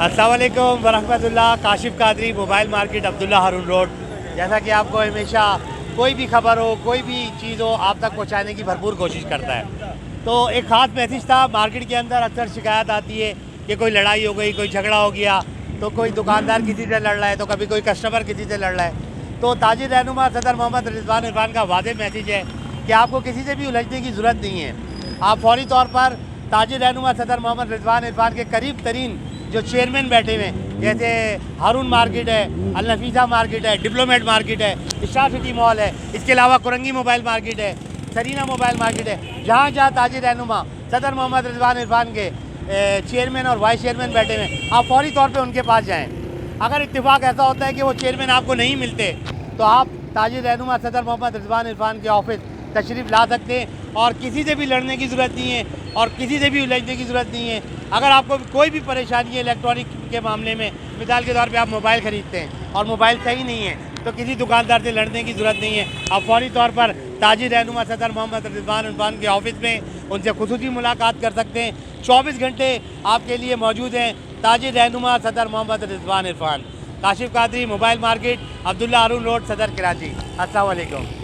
अस्सलाम वालेकुम वरहमतुल्लाह। Kashif Qadri, mobile market, Abdullah हारून road. जैसा कि आपको हमेशा कोई भी खबर हो, कोई भी चीज़ हो, आप तक पहुंचाने की भरपूर कोशिश करता है। तो एक ख़ास मैसेज था। मार्केट के अंदर अक्सर शिकायत आती है कि कोई लड़ाई हो गई, कोई झगड़ा हो गया, तो कोई दुकानदार किसी से लड़ रहा है, तो कभी कोई कस्टमर किसी से लड़ रहा है। तो ताजिर रहनुमा सदर मोहम्मद रिजवान इरफान का वाज़ेह मैसेज है कि आपको किसी से भी उलझने की ज़रूरत नहीं है। आप फौरी तौर पर ताजिर रहनुमा सदर मोहम्मद रिजवान इरफान के करीब तरीन जो चेयरमैन बैठे हुए हैं, जैसे हारून मार्केट है, अल नफीसा मार्केट है, डिप्लोमेट मार्केट है, स्टार सिटी मॉल है, इसके अलावा कुरंगी मोबाइल मार्केट है, सरीना मोबाइल मार्केट है, जहाँ जहाँ ताजिर रहनुमा सदर मोहम्मद रिजवान इरफान के चेयरमैन और वाइस चेयरमैन बैठे हुए हैं, आप फौरी तौर पे उनके पास जाएं। अगर इत्तेफाक ऐसा होता है कि वो चेयरमैन आपको नहीं मिलते, तो आप ताजिर रहनुमा सदर मोहम्मद रिजवान इरफान के ऑफिस तशरीफ़ ला सकते हैं और किसी से भी लड़ने की ज़रूरत नहीं है और किसी से भी उलझने की ज़रूरत नहीं है। अगर आपको कोई भी परेशानी है इलेक्ट्रॉनिक के मामले में, मिसाल के तौर पे आप मोबाइल ख़रीदते हैं और मोबाइल सही नहीं है, तो किसी दुकानदार से लड़ने की ज़रूरत नहीं है। आप फौरी तौर पर ताजिर रहनुमा सदर मोहम्मद रिजवान इरफान के ऑफिस में उनसे खुसूसी मुलाकात कर सकते हैं। 24 घंटे आपके लिए मौजूद हैं ताजिर रहनुमा सदर मोहम्मद रिजवान इरफान। काशिफ कादरी, मोबाइल मार्केट, अब्दुल्ला हारून रोड, सदर कराची। अस्सलाम वालेकुम।